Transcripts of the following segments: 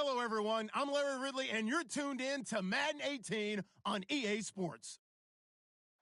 Hello, everyone. I'm Larry Ridley, and you're tuned in to Madden 18 on EA Sports.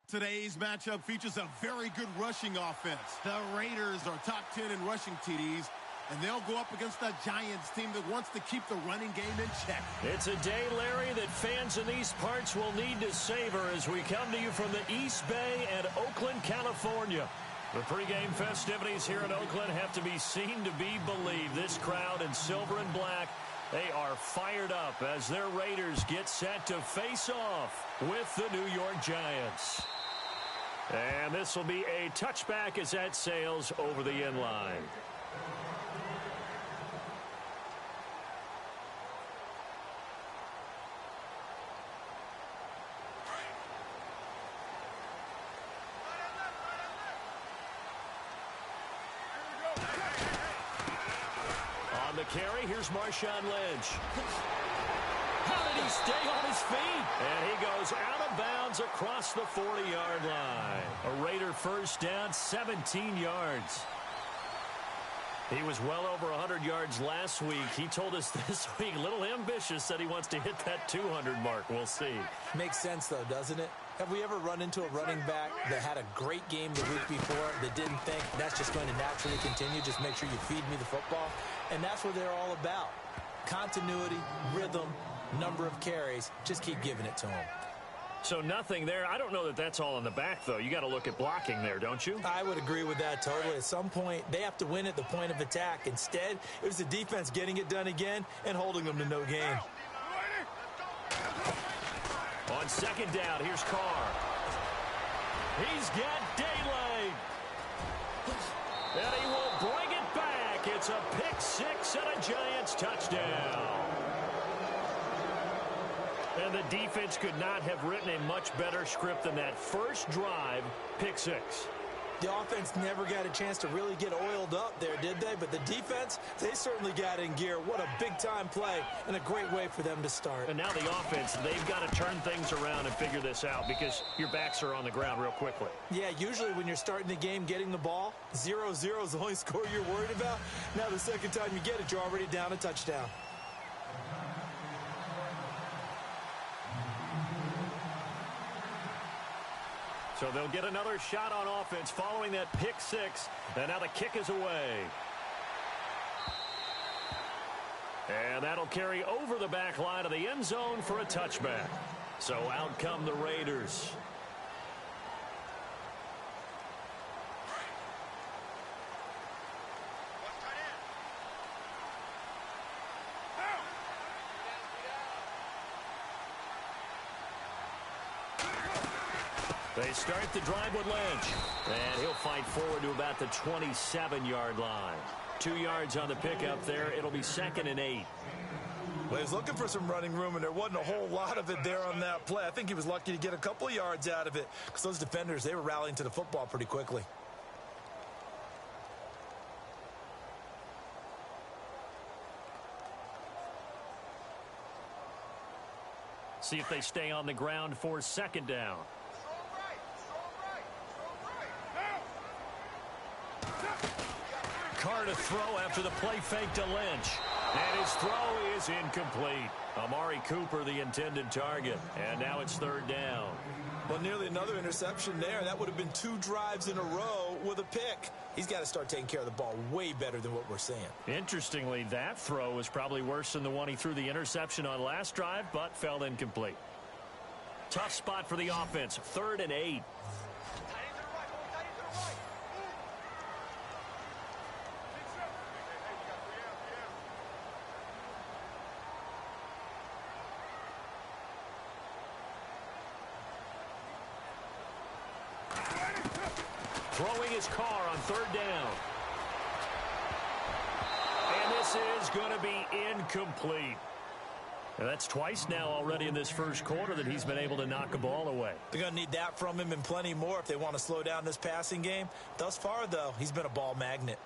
Today's matchup features a very good rushing offense. The Raiders are top 10 in rushing TDs, and they'll go up against the Giants team that wants to keep the running game in check. It's a day, Larry, that fans in these parts will need to savor as we come to you from the East Bay and Oakland, California. The pregame festivities here in Oakland have to be seen to be believed. This crowd in silver and black, they are fired up as their Raiders get set to face off with the New York Giants. And this will be a touchback as that sails over the end line. On the carry, here's Marshawn Lynch. How did he stay on his feet? And he goes out of bounds across the 40-yard line. A Raider first down, 17 yards. He was well over 100 yards last week. He told us this week, a little ambitious, that he wants to hit that 200 mark. We'll see. Makes sense, though, doesn't it? Have we ever run into a running back that had a great game the week before that didn't think that's just going to naturally continue? Just make sure you feed me the football. And that's what they're all about. Continuity, rhythm, number of carries. Just keep giving it to them. So nothing there. I don't know that that's all in the back, though. You got to look at blocking there, don't you? I would agree with that totally. At some point, they have to win at the point of attack. Instead, it was the defense getting it done again and holding them to no gain. On second down, here's Carr. He's got daylight. And he will bring it back. It's a pick six and a Giants touchdown. And the defense could not have written a much better script than that first drive, pick six. The offense never got a chance to really get oiled up there, did they? But the defense, they certainly got in gear. What a big-time play and a great way for them to start. And now the offense, they've got to turn things around and figure this out because your backs are on the ground real quickly. Yeah, usually when you're starting the game getting the ball, 0-0 is the only score you're worried about. Now the second time you get it, you're already down a touchdown. So they'll get another shot on offense following that pick six. And now the kick is away. And that'll carry over the back line of the end zone for a touchback. So out come the Raiders. They start the drive with Lynch. And he'll fight forward to about the 27-yard line. 2 yards on the pickup there. It'll be 2nd and 8. Well, he was looking for some running room, and there wasn't a whole lot of it there on that play. I think he was lucky to get a couple of yards out of it because those defenders, they were rallying to the football pretty quickly. See if they stay on the ground for second down. Carr to throw after the play fake to Lynch. And his throw is incomplete. Amari Cooper, the intended target. And now it's 3rd down. Well, nearly another interception there. That would have been 2 drives in a row with a pick. He's got to start taking care of the ball way better than what we're seeing. Interestingly, that throw was probably worse than the one he threw the interception on last drive, but fell incomplete. Tough spot for the offense. 3rd and 8. Throwing his Carr on 3rd down. And this is going to be incomplete. And that's twice now already in this first quarter that he's been able to knock a ball away. They're going to need that from him and plenty more if they want to slow down this passing game. Thus far, though, he's been a ball magnet.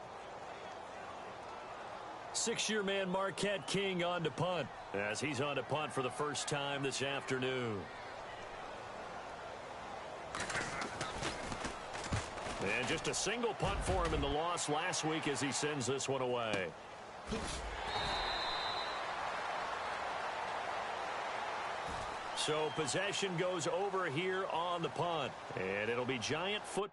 6-year man Marquette King on to punt as he's on to punt for the first time this afternoon. And just a single punt for him in the loss last week as he sends this one away. So possession goes over here on the punt. And it'll be Giant foot.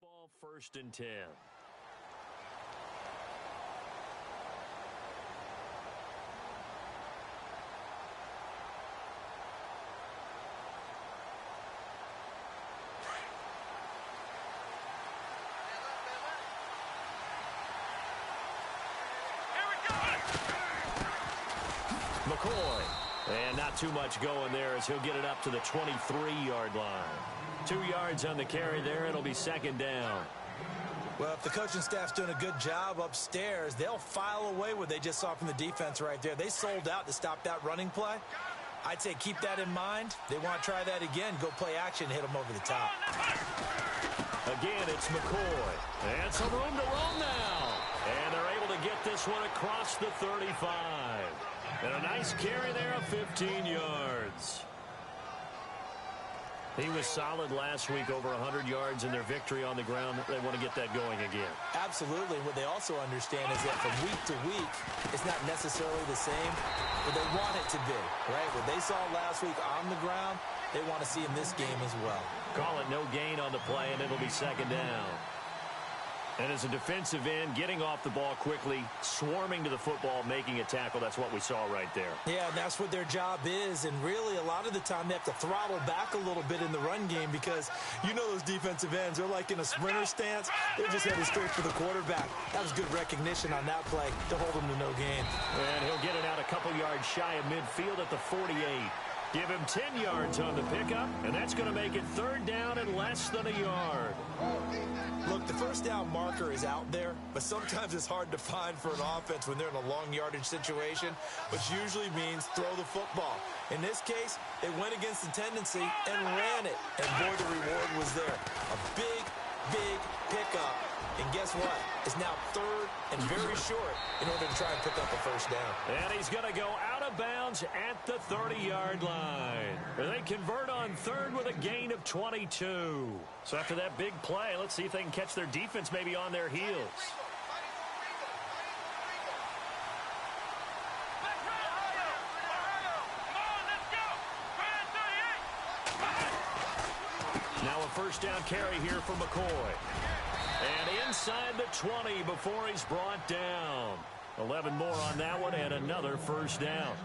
Ball 1st and 10. McCoy. And not too much going there as he'll get it up to the 23-yard line. 2 yards on the carry there. It'll be 2nd down. Well, if the coaching staff's doing a good job upstairs, they'll file away what they just saw from the defense right there. They sold out to stop that running play. I'd say keep that in mind. They want to try that again. Go play action, hit them over the top. Again, it's McCoy. And some room to run now. And they're able to get this one across the 35. And a nice carry there of 15 yards. He was solid last week, over 100 yards in their victory on the ground. They want to get that going again. Absolutely. What they also understand is that from week to week, it's not necessarily the same, but they want it to be, right? What they saw last week on the ground, they want to see in this game as well. Call it no gain on the play, and it'll be 2nd down. And as a defensive end, getting off the ball quickly, swarming to the football, making a tackle, that's what we saw right there. Yeah, and that's what their job is. And really, a lot of the time, they have to throttle back a little bit in the run game because you know those defensive ends, they're like in a sprinter stance. They're just headed straight for the quarterback. That was good recognition on that play to hold them to no gain. And he'll get it out a couple yards shy of midfield at the 48. Give him 10 yards on the pickup, and that's going to make it 3rd down and less than a yard. Look, the 1st down marker is out there, but sometimes it's hard to find for an offense when they're in a long yardage situation, which usually means throw the football. In this case, they went against the tendency and ran it, and boy, the reward was there. A big, big pickup, and guess what? It's now 3rd and very short in order to try and pick up a 1st down. And he's going to go out of bounds at the 30-yard line. They convert on 3rd with a gain of 22. So after that big play, let's see if they can catch their defense maybe on their heels. Now a 1st down carry here for McCoy. And inside the 20 before he's brought down. 11 more on that one and another 1st down.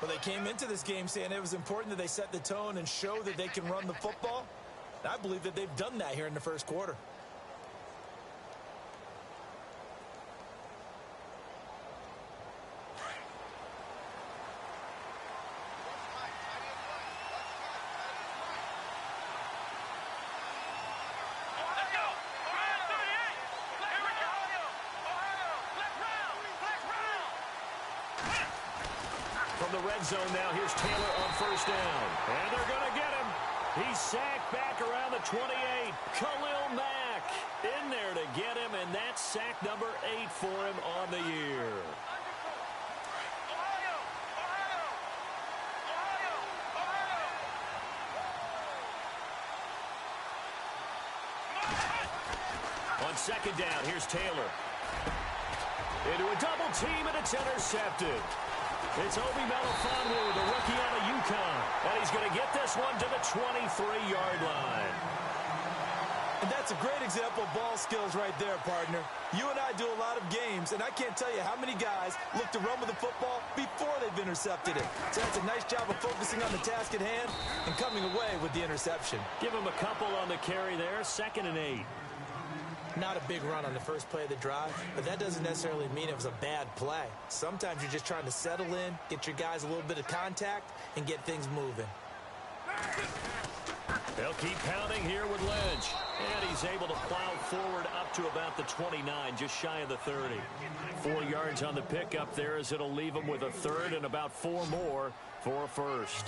Well, they came into this game saying it was important that they set the tone and show that they can run the football. I believe that they've done that here in the 1st quarter. From the red zone now, here's Taylor on 1st down. And they're going to get him. He's sacked back around the 28. Khalil Mack in there to get him, and that's sack number 8 for him on the year. On second down, here's Taylor. Into a double team, and it's intercepted. It's Obi Melifonwu, the rookie out of UConn. And he's going to get this one to the 23-yard line. And that's a great example of ball skills right there, partner. You and I do a lot of games, and I can't tell you how many guys look to run with the football before they've intercepted it. So that's a nice job of focusing on the task at hand and coming away with the interception. Give him a couple on the carry there, 2nd and 8. Not a big run on the first play of the drive, but that doesn't necessarily mean it was a bad play. Sometimes you're just trying to settle in, get your guys a little bit of contact, and get things moving. They'll keep pounding here with Lynch. And he's able to plow forward up to about the 29, just shy of the 30. 4 yards on the pickup there as it'll leave him with a 3rd and about 4 more for a 1st.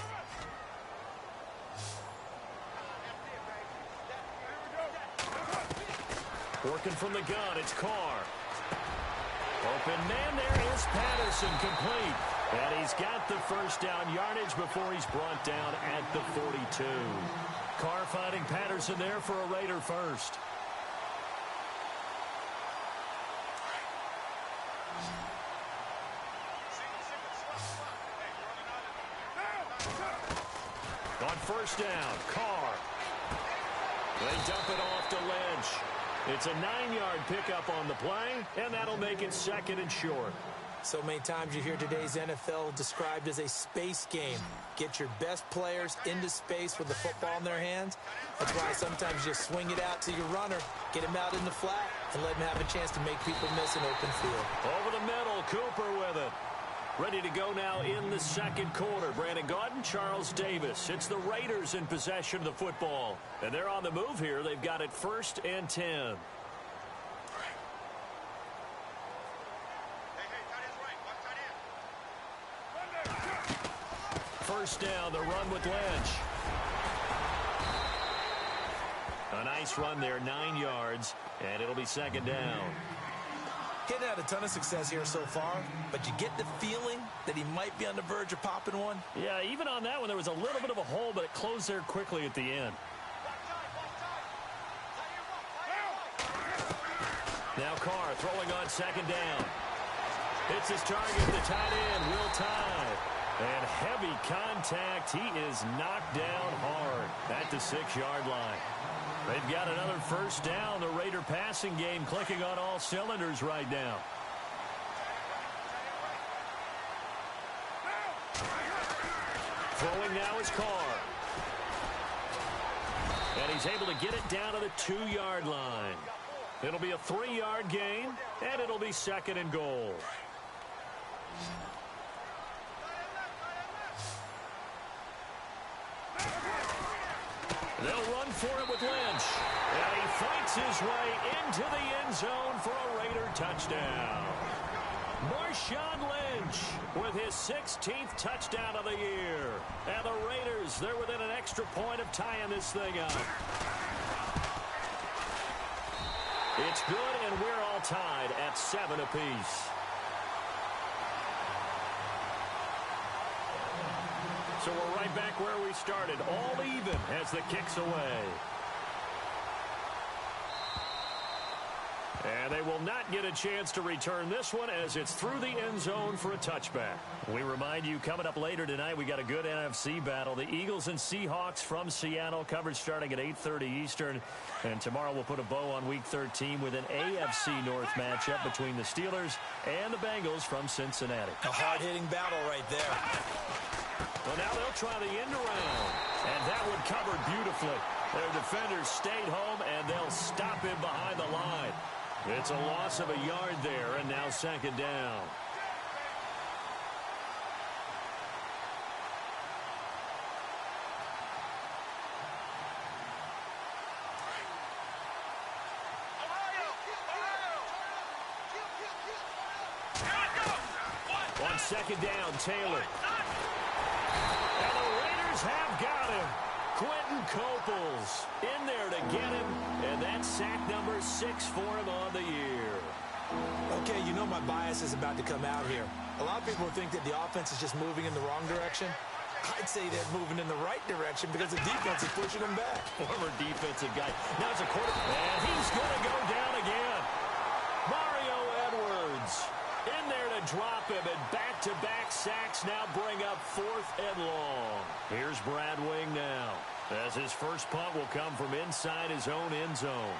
Working from the gun, it's Carr. Open man, there is Patterson, complete. And he's got the first down yardage before he's brought down at the 42. Carr finding Patterson there for a Raider first. On first down, Carr. They dump it off to Lynch. It's a 9-yard pickup on the play, and that'll make it 2nd and short. So many times you hear today's NFL described as a space game. Get your best players into space with the football in their hands. That's why sometimes you swing it out to your runner, get him out in the flat, and let him have a chance to make people miss an open field. Over the middle, Cooper with it. Ready to go now in the 2nd quarter. Brandon Gaudin, Charles Davis. It's the Raiders in possession of the football. And they're on the move here. They've got it 1st and 10. First down, the run with Lynch. A nice run there, 9 yards, and it'll be 2nd down. He's had a ton of success here so far, but you get the feeling that he might be on the verge of popping one. Yeah, even on that one, there was a little bit of a hole, but it closed there quickly at the end. Now Carr throwing on 2nd down. Hits his target, the tight end, Will Tye. And heavy contact. He is knocked down hard at the 6-yard line. They've got another first down. The Raider passing game clicking on all cylinders right now. Throwing now is Carr. And he's able to get it down to the 2-yard line. It'll be a 3-yard gain, and it'll be 2nd and goal. They'll run for it with Lynch. And he fights his way into the end zone for a Raider touchdown. Marshawn Lynch with his 16th touchdown of the year. And the Raiders, they're within an extra point of tying this thing up. It's good, and we're all tied at 7 apiece. So we're right back where we started, all even as the kick's away. And they will not get a chance to return this one as it's through the end zone for a touchback. We remind you, coming up later tonight, we got a good NFC battle. The Eagles and Seahawks from Seattle, coverage starting at 8:30 Eastern. And tomorrow we'll put a bow on Week 13 with an AFC North matchup between the Steelers and the Bengals from Cincinnati. A hard-hitting battle right there. Well, now they'll try the end around. And that one covered beautifully. Their defenders stayed home, and they'll stop him behind the line. It's a loss of a yard there, and now 2nd down. On 2nd down, Taylor. And the Raiders have got him. Quentin Coples in there to get him, and that's sack number 6 for him on the year. Okay, you know my bias is about to come out here. A lot of people think that the offense is just moving in the wrong direction. I'd say they're moving in the right direction because the defense is pushing them back. Former defensive guy. Now it's a quarterback. And he's going to go down again. Mario Edwards in there to drop him, and back-to-back sacks now bring up 4th and long. Here's Brad Wing now, as his first punt will come from inside his own end zone.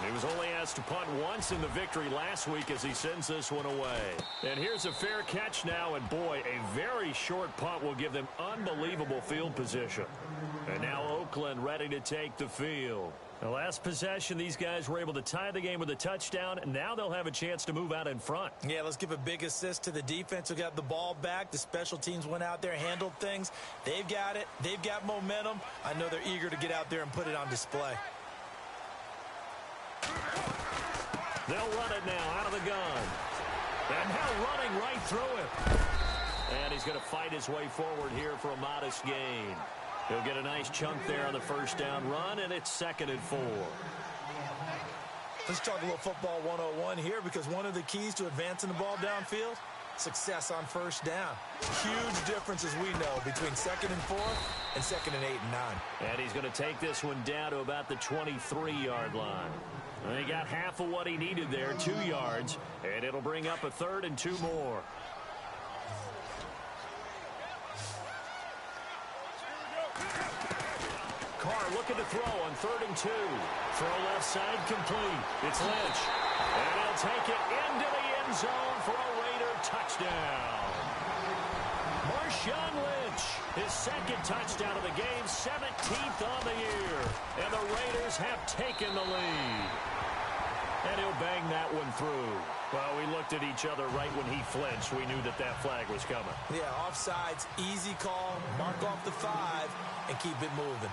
He was only asked to punt once in the victory last week as he sends this one away. And here's a fair catch now, and boy, a very short punt will give them unbelievable field position. And now Oakland ready to take the field. The last possession, these guys were able to tie the game with a touchdown, and now they'll have a chance to move out in front. Yeah, let's give a big assist to the defense who got the ball back. The special teams went out there, handled things. They've got it. They've got momentum. I know they're eager to get out there and put it on display. They'll run it now out of the gun. And now running right through him. And he's going to fight his way forward here for a modest gain. He'll get a nice chunk there on the first down run, and it's 2nd and 4. Let's talk a little football 101 here, because one of the keys to advancing the ball downfield, success on first down. Huge difference, as we know, between 2nd and 4 and 2nd and 8 and 9. And he's going to take this one down to about the 23-yard line. And he got half of what he needed there, 2 yards, and it'll bring up a 3rd and 2 more. Carr looking to throw on 3rd and 2. Throw left side complete. It's Lynch. And he'll take it into the end zone for a Raider touchdown. Marshawn Lynch, his 2nd touchdown of the game, 17th on the year. And the Raiders have taken the lead. And he'll bang that one through. Well, we looked at each other right when he flinched. We knew that that flag was coming. Yeah, offsides, easy call, mark off the 5, and keep it moving.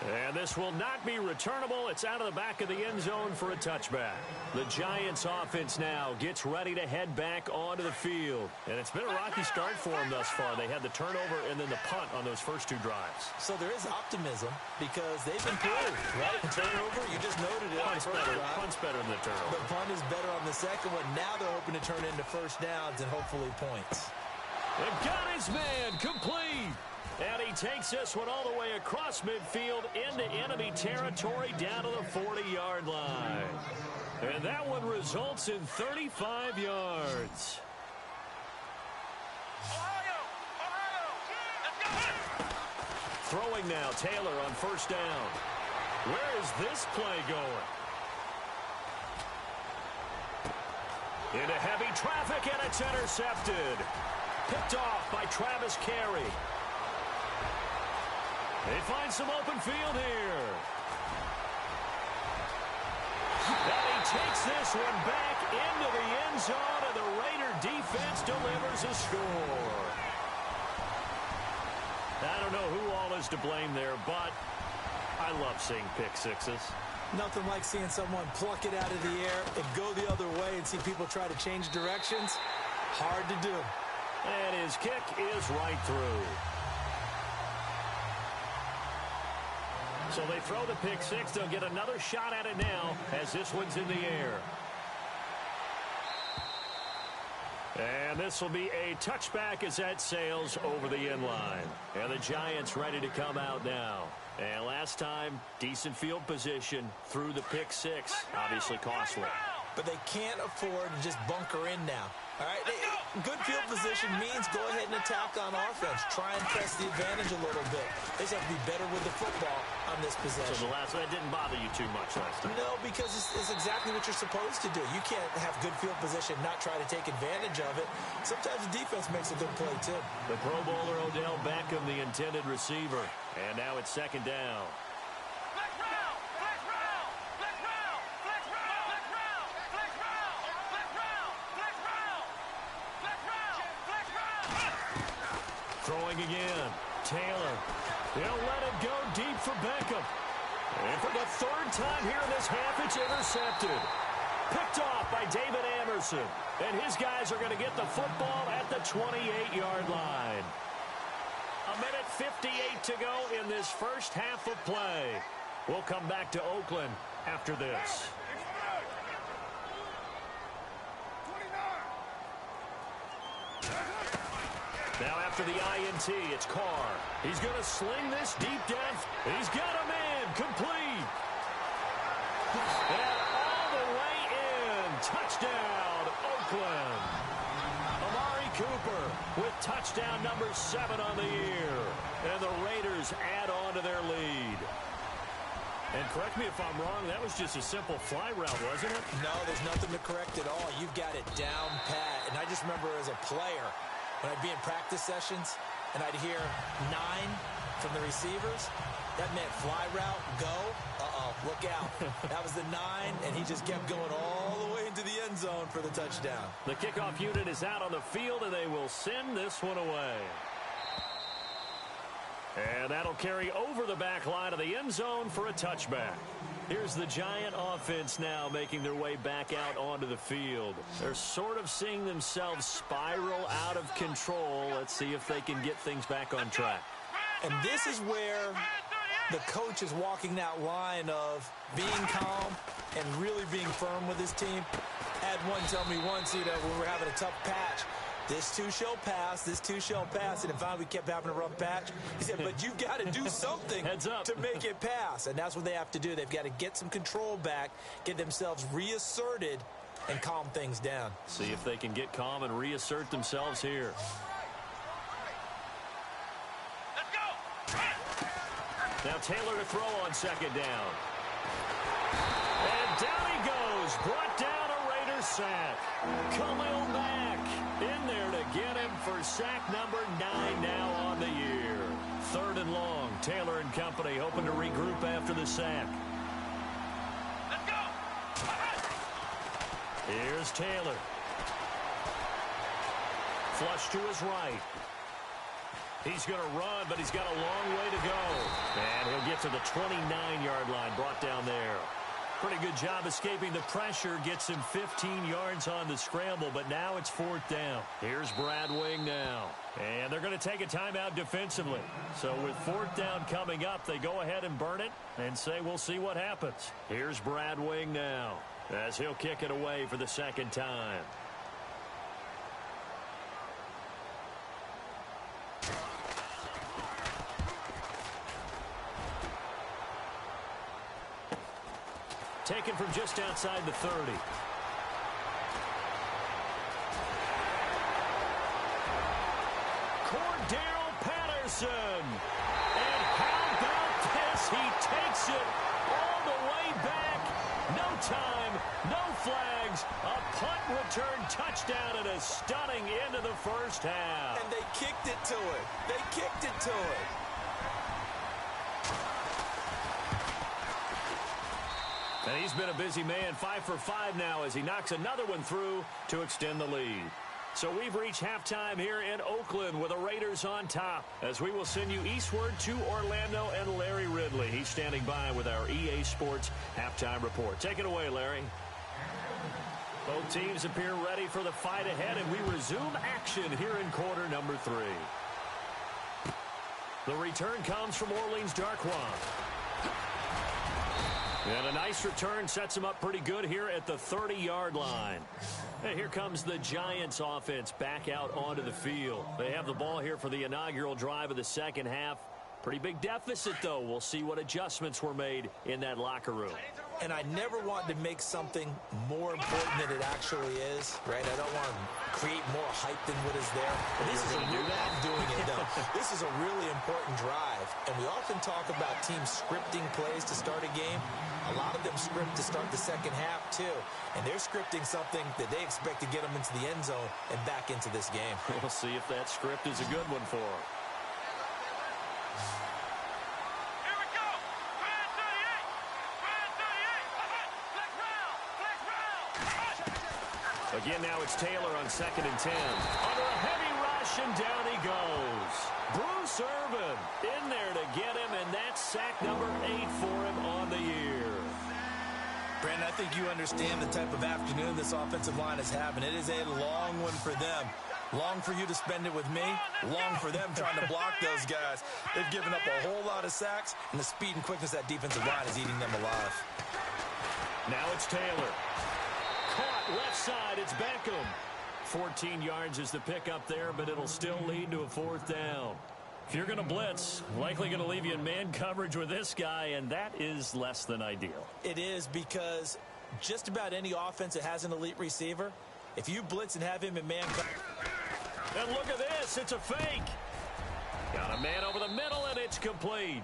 And this will not be returnable. It's out of the back of the end zone for a touchback. The Giants offense now gets ready to head back onto the field. And it's been a rocky start for them thus far. They had the turnover and then the punt on those first 2 drives. So there is optimism because they've improved, right? The turnover, you just noted it. Punt's better than the turnover. The punt is better on the second one. Now they're hoping to turn into first downs and hopefully points. And got his man complete. And he takes this one all the way across midfield into enemy territory down to the 40-yard line. And that one results in 35 yards. Throwing now, Taylor on first down. Where is this play going? Into heavy traffic, and it's intercepted. Picked off by Travis Carey. They find some open field here. And he takes this one back into the end zone, and the Raider defense delivers a score. I don't know who all is to blame there, but I love seeing pick sixes. Nothing like seeing someone pluck it out of the air and go the other way and see people try to change directions. Hard to do. And his kick is right through. So they throw the pick six. They'll get another shot at it now as this one's in the air. And this will be a touchback as that sails over the end line. And the Giants ready to come out now. And last time, decent field position through the pick six. Obviously costly. But they can't afford to just bunker in now. All right, good field position means go ahead and attack on offense. Try and press the advantage a little bit. They just have to be better with the football on this possession. So the last one didn't bother you too much last time? No, because it's exactly what you're supposed to do. You can't have good field position, not try to take advantage of it. Sometimes the defense makes a good play, too. The Pro Bowler Odell Beckham, the intended receiver. And now it's second down. Throwing again. Taylor. They'll let it go deep for Beckham. And for the third time here in this half, it's intercepted. Picked off by David Amerson. And his guys are going to get the football at the 28-yard line. 1:58 to go in this first half of play. We'll come back to Oakland after this. Now after the INT, it's Carr. He's going to sling this deep down. He's got a man. Complete. And all the way in. Touchdown, Oakland. Amari Cooper with touchdown number 7 on the year. And the Raiders add on to their lead. And correct me if I'm wrong, that was just a simple fly route, wasn't it? No, there's nothing to correct at all. You've got it down pat. And I just remember as a player, when I'd be in practice sessions and I'd hear 9 from the receivers, that meant fly route, go, look out. That was the 9, and he just kept going all the way into the end zone for the touchdown. The kickoff unit is out on the field, and they will send this one away. And that'll carry over the back line of the end zone for a touchback. Here's the Giant offense now making their way back out onto the field. They're sort of seeing themselves spiral out of control. Let's see if they can get things back on track. And this is where the coach is walking that line of being calm and really being firm with his team. Had one tell me once, when we were having a tough patch, this too shall pass, this too shall pass. And finally we kept having a rough patch. He said, but you've got to do something to make it pass. And that's what they have to do. They've got to get some control back, get themselves reasserted, and calm things down. See if they can get calm and reassert themselves here. Let's go! Now Taylor to throw on second down. And down he goes. Brought down a Raiders sack. Khalil Mack in there to get him for sack number 9 now on the year. 3rd and long. Taylor and company hoping to regroup after the sack. Let's go! Here's Taylor. Flush to his right. He's going to run, but he's got a long way to go. And he'll get to the 29-yard line, brought down there. Pretty good job escaping the pressure. Gets him 15 yards on the scramble, but now it's 4th down. Here's Brad Wing now. And they're going to take a timeout defensively. So with 4th down coming up, they go ahead and burn it and say we'll see what happens. Here's Brad Wing now as he'll kick it away for the 2nd time. Taken from just outside the 30. Cordero Patterson. And how about this? He takes it all the way back. No time, no flags. A punt return touchdown and a stunning end of the first half. And they kicked it to it. They kicked it to it. And he's been a busy man, 5 for 5 now as he knocks another one through to extend the lead. So we've reached halftime here in Oakland with the Raiders on top as we will send you eastward to Orlando and Larry Ridley. He's standing by with our EA Sports halftime report. Take it away, Larry. Both teams appear ready for the fight ahead, and we resume action here in quarter number 3. The return comes from Orleans Darkwa. And a nice return sets him up pretty good here at the 30-yard line. And here comes the Giants offense back out onto the field. They have the ball here for the inaugural drive of the second half. Pretty big deficit, though. We'll see what adjustments were made in that locker room. And I never want to make something more important than it actually is, right? I don't want to create more hype than what is there. But this is I'm doing it, though. This is a really important drive. And we often talk about teams scripting plays to start a game. A lot of them script to start the second half, too. And they're scripting something that they expect to get them into the end zone and back into this game. We'll see if that script is a good one for them. Again, now it's Taylor on 2nd and 10. Under a heavy rush, and down he goes. Bruce Irvin in there to get him, and that's sack number 8 for him on the year. Brandon, I think you understand the type of afternoon this offensive line is having. It is a long one for them. Long for you to spend it with me. Long for them trying to block those guys. They've given up a whole lot of sacks, and the speed and quickness of that defensive line is eating them alive. Now it's Taylor. Caught left side, it's Beckham. 14 yards is the pickup there, but it'll still lead to a fourth down. If you're going to blitz, likely going to leave you in man coverage with this guy, and that is less than ideal. It is, because just about any offense that has an elite receiver, if you blitz and have him in man coverage. And look at this. It's a fake. Got a man over the middle, and it's complete.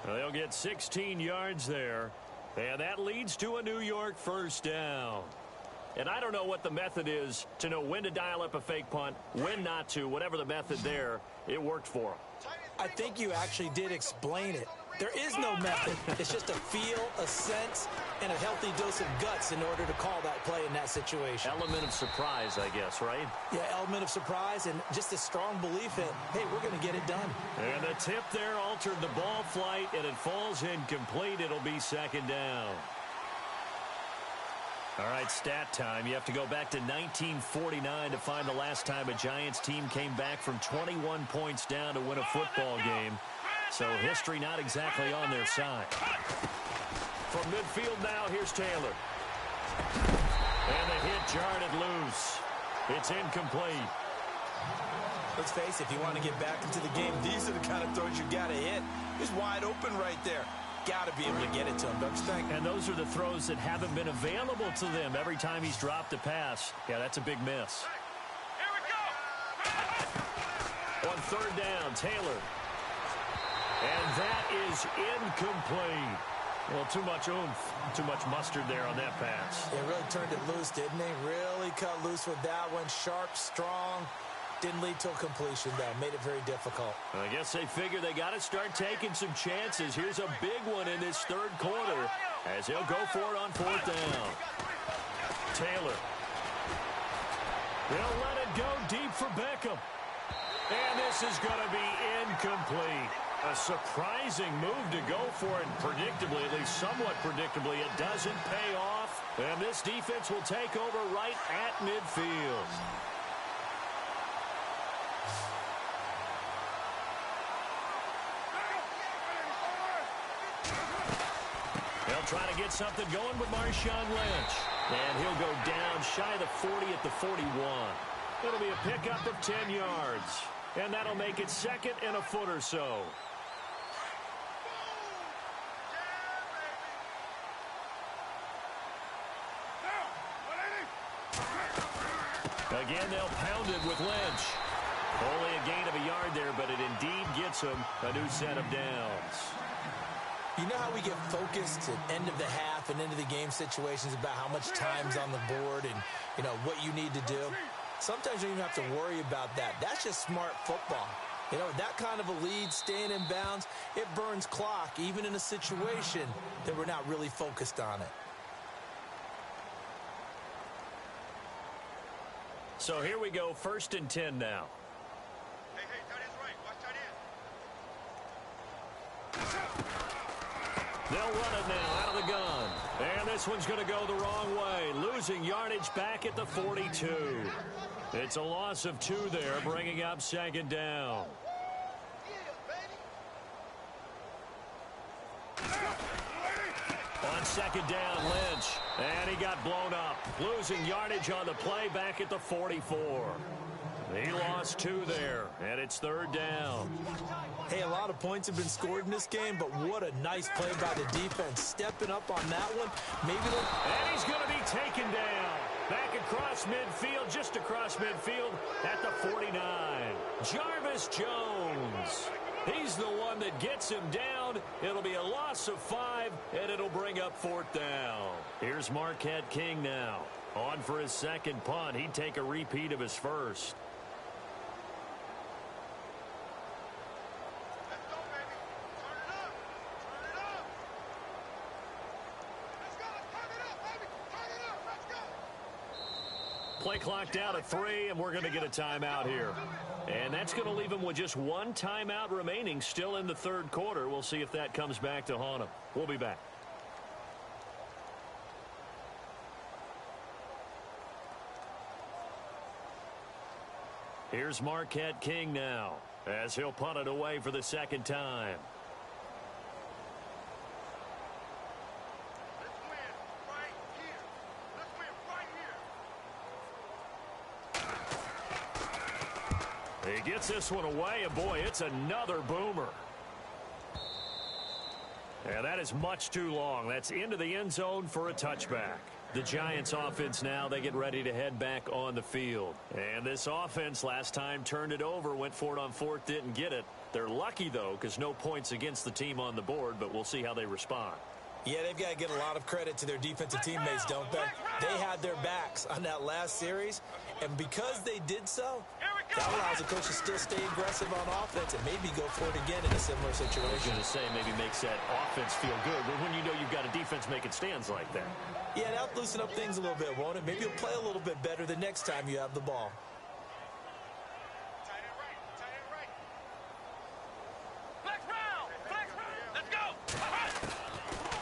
They'll get 16 yards there, and that leads to a New York first down. And I don't know what the method is to know when to dial up a fake punt, when not to, whatever the method there, it worked for him. I think you actually did explain it. There is no method. It's just a feel, a sense, and a healthy dose of guts in order to call that play in that situation. Element of surprise, I guess, right? Yeah, element of surprise and just a strong belief that, hey, we're going to get it done. And the tip there altered the ball flight, and it falls incomplete. It'll be second down. All right, stat time. You have to go back to 1949 to find the last time a Giants team came back from 21 points down to win a football game. So history not exactly on their side. From midfield now, here's Taylor. And the hit jarred it loose. It's incomplete. Let's face it, if you want to get back into the game, these are the kind of throws you got to hit. He's wide open right there. Got to be able to get it to him, don't you think? And those are the throws that haven't been available to them every time he's dropped a pass. Yeah, that's a big miss. Here we go. On third down, Taylor. And that is incomplete. Well, too much oomph, too much mustard there on that pass. They really turned it loose, didn't they? Really cut loose with that one. Sharp, strong. Didn't lead to a completion, though. Made it very difficult. I guess they figure they got to start taking some chances. Here's a big one in this third quarter as he'll go for it on fourth down. Taylor. They'll let it go deep for Beckham. And this is going to be incomplete. A surprising move to go for it, and predictably, at least somewhat predictably, it doesn't pay off. And this defense will take over right at midfield. They'll try to get something going with Marshawn Lynch. And he'll go down shy of the 40 at the 41. It'll be a pickup of 10 yards. And that'll make it second and a foot or so. Again, they'll pound it with Lynch. Only a gain of a yard there, but it indeed gets him a new set of downs. You know how we get focused at end of the half and into the game situations about how much time's on the board and, you know, what you need to do? Sometimes you don't even have to worry about that. That's just smart football. You know, that kind of a lead, staying in bounds, it burns clock, even in a situation that we're not really focused on it. So here we go, 1st and 10 now. Hey, tight end's right. Watch tight end. They'll run it now out of the gun. And this one's going to go the wrong way. Losing yardage back at the 42. It's a loss of 2 there, bringing up second down. On second down, Lynch. And he got blown up. Losing yardage on the play back at the 44. He lost 2 there, and it's 3rd down. Hey, a lot of points have been scored in this game, but what a nice play by the defense. Stepping up on that one. And he's going to be taken down. Back across midfield, just across midfield at the 49. Jarvis Jones. He's the one that gets him down. It'll be a loss of 5, and it'll bring up 4th down. Here's Marquette King now. On for his second punt. He'd take a repeat of his first. Let's go, baby. Turn it up. Turn it up. Let's go. Turn it up, baby. Turn it up. Let's go. Play clock down at 3, and we're going to get a timeout here. And that's going to leave him with just 1 timeout remaining still in the 3rd quarter. We'll see if that comes back to haunt him. We'll be back. Here's Marquette King now as he'll punt it away for the 2nd time. Let's win right here. Let's win right here. He gets this one away, and boy, it's another boomer. And that is much too long. That's into the end zone for a touchback. The Giants offense now, they get ready to head back on the field. And this offense last time turned it over, went for it on fourth, didn't get it. They're lucky, though, because no points against the team on the board, but we'll see how they respond. Yeah, they've got to get a lot of credit to their defensive teammates, don't they? They had their backs on that last series, and because they did so, that allows the coach to still stay aggressive on offense and maybe go for it again in a similar situation. I was going to say maybe makes that offense feel good, but when you know you've got a defense making stands like that. Yeah, that'll loosen up things a little bit, won't it? Maybe you'll play a little bit better the next time you have the ball.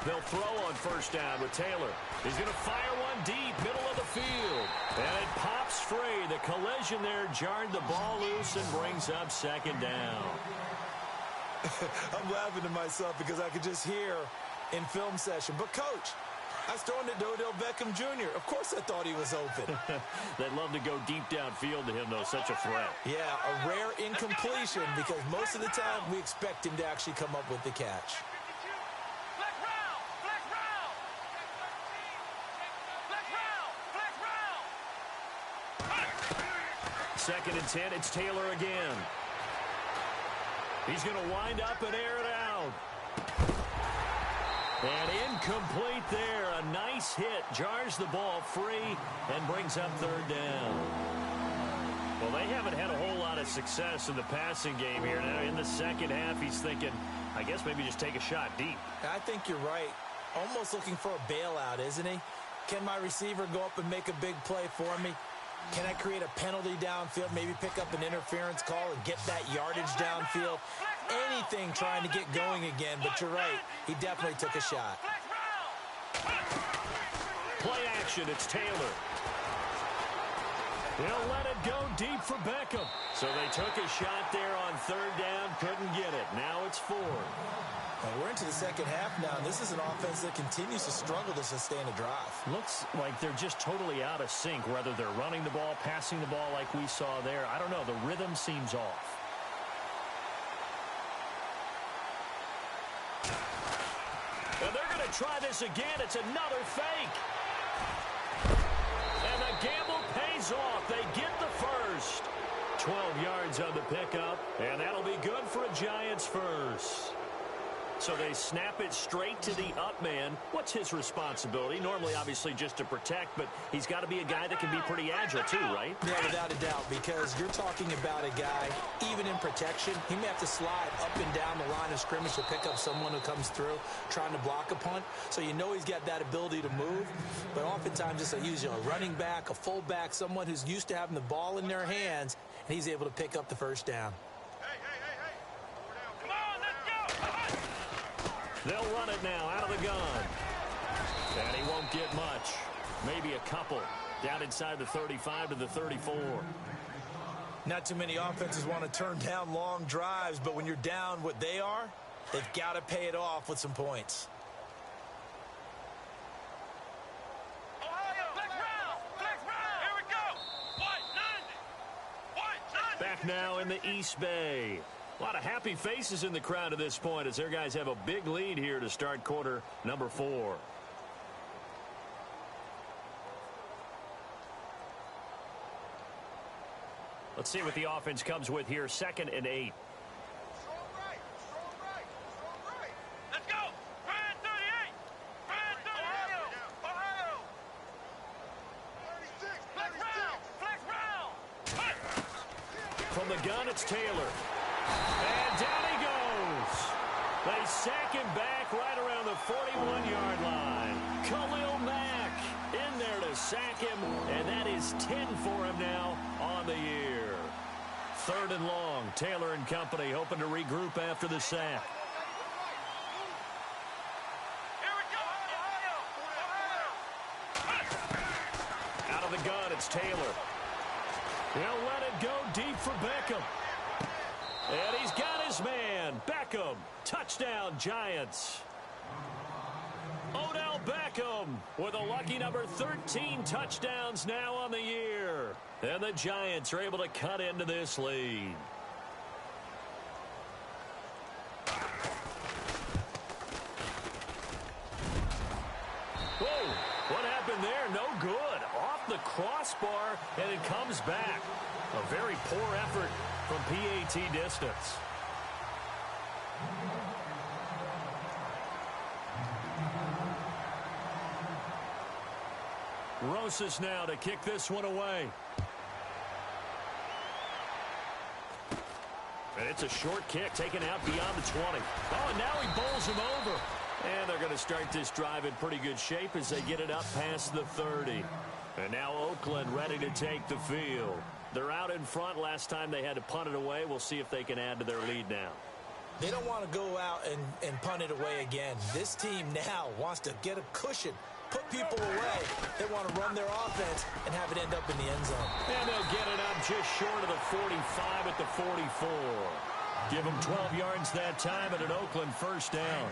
They'll throw on first down with Taylor. He's going to fire one deep, middle of the field. And it pops free. The collision there jarred the ball loose and brings up second down. I'm laughing to myself because I could just hear in film session. But, Coach, I was throwing to Odell Beckham Jr. Of course I thought he was open. They'd love to go deep downfield to him, though. Such a threat. Yeah, a rare incompletion because most of the time we expect him to actually come up with the catch. Second and 10, it's Taylor again. He's going to wind up and air it out. And incomplete there. A nice hit. Jars the ball free and brings up third down. Well, they haven't had a whole lot of success in the passing game here. Now, in the second half, he's thinking, I guess maybe just take a shot deep. I think you're right. Almost looking for a bailout, isn't he? Can my receiver go up and make a big play for me? Can I create a penalty downfield, maybe pick up an interference call and get that yardage downfield? Anything trying to get going again, but you're right. He definitely took a shot. Play action, it's Taylor. He'll let it go deep for Beckham. So they took a shot there on third down, couldn't get it. Now it's fourth. Well, we're into the second half now, and this is an offense that continues to struggle to sustain a drive. Looks like they're just totally out of sync, whether they're running the ball, passing the ball like we saw there. I don't know. The rhythm seems off. And they're going to try this again. It's another fake. And the gamble pays off. They get the first. 12 yards on the pickup, and that'll be good for a Giants first. So they snap it straight to the up man. What's his responsibility? Normally, obviously, just to protect, but he's got to be a guy that can be pretty agile, too, right? Yeah, without a doubt, because you're talking about a guy, even in protection, he may have to slide up and down the line of scrimmage to pick up someone who comes through trying to block a punt. So you know he's got that ability to move, but oftentimes it's usually a running back, a fullback, someone who's used to having the ball in their hands, and he's able to pick up the first down. They'll run it now out of the gun. And he won't get much. Maybe a couple. Down inside the 35 to the 34. Not too many offenses want to turn down long drives, but when you're down what they are, they've got to pay it off with some points. Back now in the East Bay. A lot of happy faces in the crowd at this point as their guys have a big lead here to start quarter number 4. Let's see what the offense comes with here. 2nd and 8. Strong right. Let's go. Brand 38. Brand 38. Ohio. 36. Flex round. From the gun, it's Taylor. And down he goes. They sack him back right around the 41-yard line. Khalil Mack in there to sack him, and that is 10 for him now on the year. 3rd and long. Taylor and company hoping to regroup after the sack. Out of the gun, it's Taylor. He'll let it go deep for Beckham. And he's got his man, Beckham. Touchdown, Giants. Odell Beckham with a lucky number 13 touchdowns now on the year. And the Giants are able to cut into this lead. Whoa, what happened there? No good. Off the crossbar, and it comes back. A very poor effort from PAT distance. Rosas now to kick this one away. And it's a short kick taken out beyond the 20. Oh, and now he bowls him over. And they're going to start this drive in pretty good shape as they get it up past the 30. And now Oakland ready to take the field. They're out in front. Last time they had to punt it away. We'll see if they can add to their lead now. They don't want to go out and punt it away again. This team now wants to get a cushion, put people away. They want to run their offense and have it end up in the end zone. And they'll get it up just short of the 45 at the 44. Give him 12 yards that time and an Oakland first down.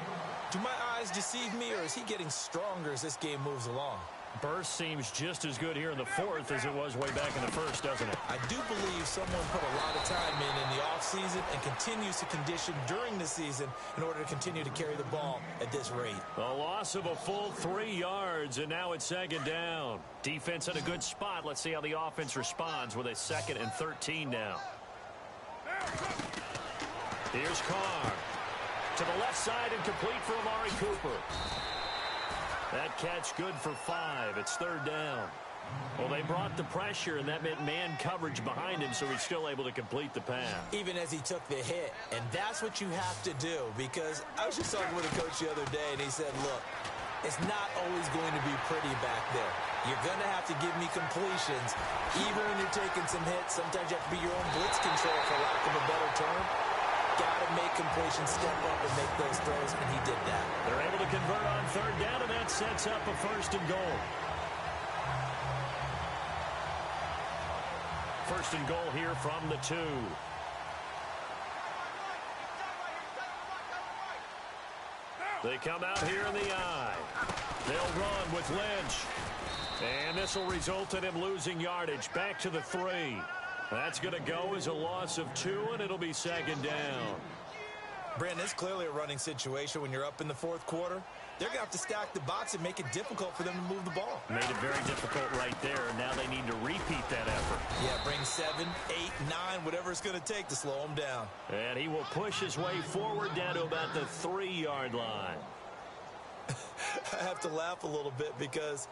Do my eyes deceive me, or is he getting stronger as this game moves along? Burst seems just as good here in the fourth as it was way back in the first, doesn't it? I do believe someone put a lot of time in the offseason and continues to condition during the season in order to continue to carry the ball at this rate. A loss of a full 3 yards, and now it's second down. Defense in a good spot. Let's see how the offense responds with a 2nd and 13 now. Here's Carr. To the left side and complete for Amari Cooper. That catch good for 5. It's third down. Well, they brought the pressure, and that meant man coverage behind him, so he's still able to complete the pass. Even as he took the hit. And that's what you have to do, because I was just talking with a coach the other day, and he said, look, it's not always going to be pretty back there. You're going to have to give me completions. Even when you're taking some hits, sometimes you have to be your own blitz control, for lack of a better term. Got to make completions, step up and make those throws, and he did that. They're able to convert on third down, and that sets up a 1st and goal. 1st and goal here from the 2. They come out here in the I. They'll run with Lynch. And this will result in him losing yardage back to the 3. That's going to go as a loss of 2, and it'll be second down. Brandon, it's clearly a running situation when you're up in the fourth quarter. They're going to have to stack the box and make it difficult for them to move the ball. Made it very difficult right there. Now they need to repeat that effort. Yeah, bring 7, 8, 9, whatever it's going to take to slow him down. And he will push his way forward down to about the 3-yard line. I have to laugh a little bit because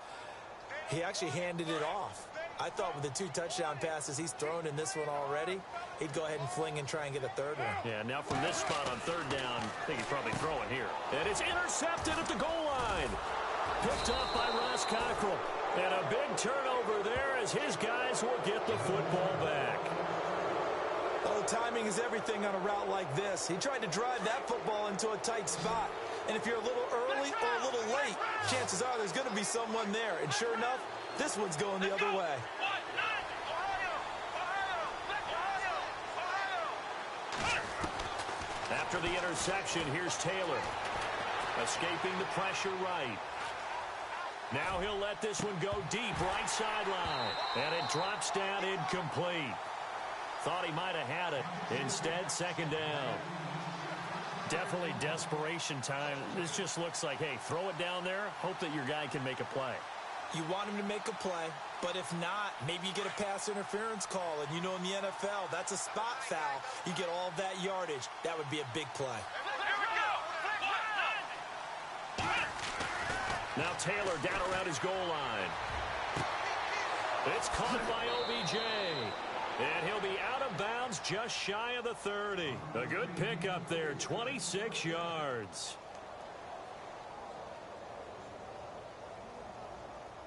he actually handed it off. I thought with the 2 touchdown passes he's thrown in this one already, he'd go ahead and fling and try and get a third one. Yeah, now from this spot on third down, I think he's probably throwing here. And it's intercepted at the goal line. Picked up by Ross Cockrell. And a big turnover there as his guys will get the football back. Well, the timing is everything on a route like this. He tried to drive that football into a tight spot. And if you're a little early or a little late, chances are there's going to be someone there. And sure enough, this one's going the other way. After the interception, here's Taylor. Escaping the pressure right. Now he'll let this one go deep right sideline. And it drops down incomplete. Thought he might have had it. Instead, second down. Definitely desperation time. This just looks like, hey, throw it down there. Hope that your guy can make a play. You want him to make a play, but if not, maybe you get a pass interference call. And you know in the NFL, that's a spot foul. You get all of that yardage. That would be a big play. Now Taylor down around his goal line. It's caught by OBJ. And he'll be out of bounds just shy of the 30. A good pickup there, 26 yards.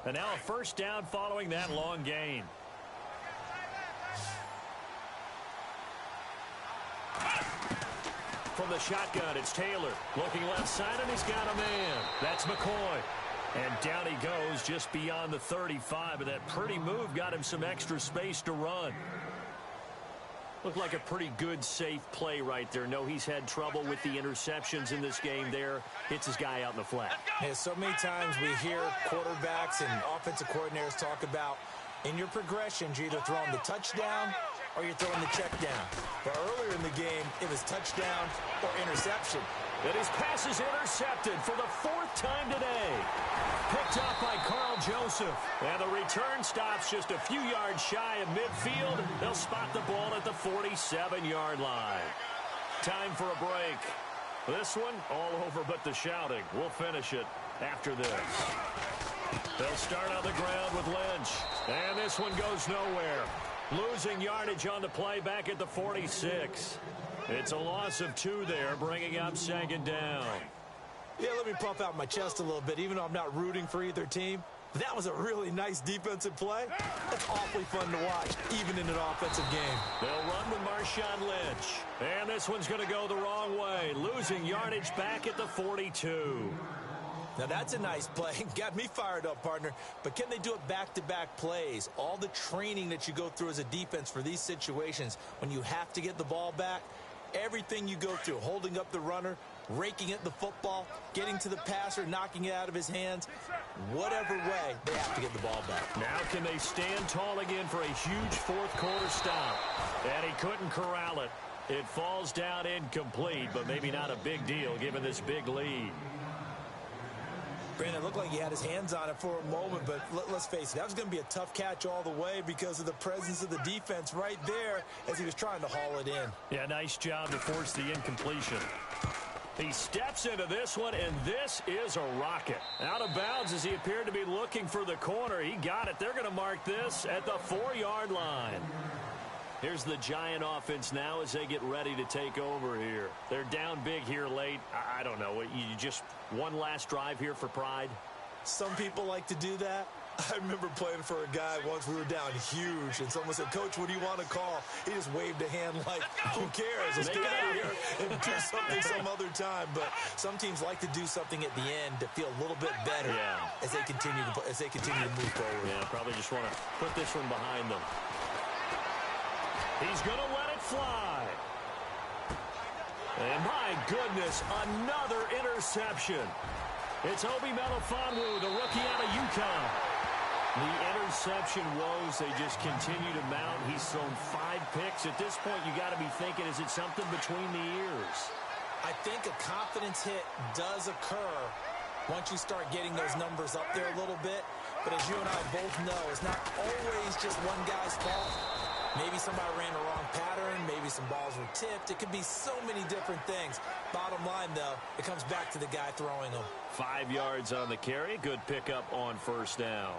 And now a first down following that long gain. From the shotgun, it's Taylor. Looking left side, and he's got a man. That's McCoy. And down he goes just beyond the 35. But that pretty move got him some extra space to run. Looked like a pretty good, safe play right there. No, he's had trouble with the interceptions in this game there. Hits his guy out in the flat. Hey, so many times we hear quarterbacks and offensive coordinators talk about in your progressions, you're either throwing the touchdown or you're throwing the check down. But earlier in the game, it was touchdown or interception. And his pass is intercepted for the 4th time today. Picked up by Carl Joseph. And the return stops just a few yards shy of midfield. They'll spot the ball at the 47-yard line. Time for a break. This one, all over but the shouting. We'll finish it after this. They'll start on the ground with Lynch. And this one goes nowhere. Losing yardage on the play back at the 46. It's a loss of 2 there, bringing up 2nd down. Yeah, let me puff out my chest a little bit, even though I'm not rooting for either team. That was a really nice defensive play. That's awfully fun to watch, even in an offensive game. They'll run with Marshawn Lynch. And this one's going to go the wrong way, losing yardage back at the 42. Now, that's a nice play. Got me fired up, partner. But can they do it back-to-back plays? All the training that you go through as a defense for these situations, when you have to get the ball back, everything you go through, holding up the runner, raking at the football, getting to the passer, knocking it out of his hands, whatever way, they have to get the ball back. Now can they stand tall again for a huge 4th quarter stop? And he couldn't corral it. It falls down incomplete, but maybe not a big deal given this big lead. Brandon, it looked like he had his hands on it for a moment, but let's face it, that was going to be a tough catch all the way because of the presence of the defense right there as he was trying to haul it in. Yeah, nice job to force the incompletion. He steps into this one, and this is a rocket. Out of bounds as he appeared to be looking for the corner. He got it. They're going to mark this at the 4-yard line. Here's the Giant offense now as they get ready to take over here. They're down big here late. I don't know. You just one last drive here for pride? Some people like to do that. I remember playing for a guy once. We were down huge, and someone said, "Coach, what do you want to call?" He just waved a hand like, who cares? Let's get out of here and do something some other time. But some teams like to do something at the end to feel a little bit better as they continue to move forward. Yeah, probably just want to put this one behind them. He's going to let it fly. And my goodness, another interception. It's Obi Melifonwu, the rookie out of UConn. The interception woes, they just continue to mount. He's thrown 5 picks. At this point, you got to be thinking, is it something between the ears? I think a confidence hit does occur once you start getting those numbers up there a little bit. But as you and I both know, it's not always just one guy's fault. Maybe somebody ran the wrong pattern. Maybe some balls were tipped. It could be so many different things. Bottom line, though, it comes back to the guy throwing them. 5 yards on the carry. Good pickup on 1st down.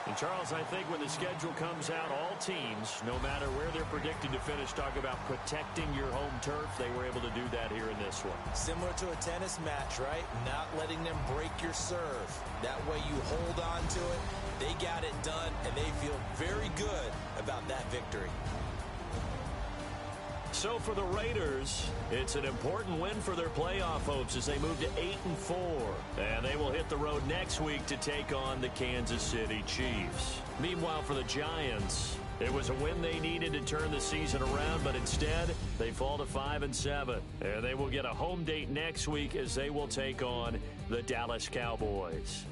And Charles, I think when the schedule comes out, all teams, no matter where they're predicted to finish, talk about protecting your home turf. They were able to do that here in this one. Similar to a tennis match, right? Not letting them break your serve. That way you hold on to it. They got it done, and they feel very good about that victory. So for the Raiders, it's an important win for their playoff hopes as they move to 8-4. And they will hit the road next week to take on the Kansas City Chiefs. Meanwhile, for the Giants, it was a win they needed to turn the season around, but instead, they fall to 5-7. And they will get a home date next week as they will take on the Dallas Cowboys.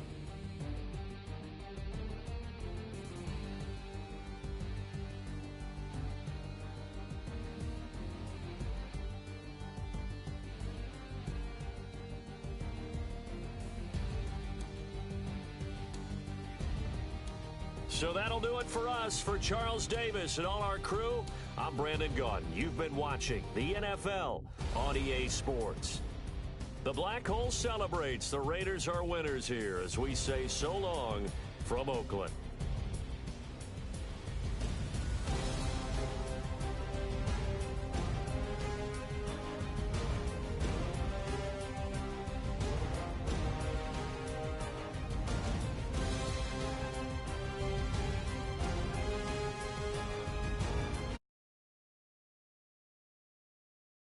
So that'll do it for us. For Charles Davis and all our crew, I'm Brandon Gaudin. You've been watching the NFL on EA Sports. The Black Hole celebrates. The Raiders are winners here as we say so long from Oakland.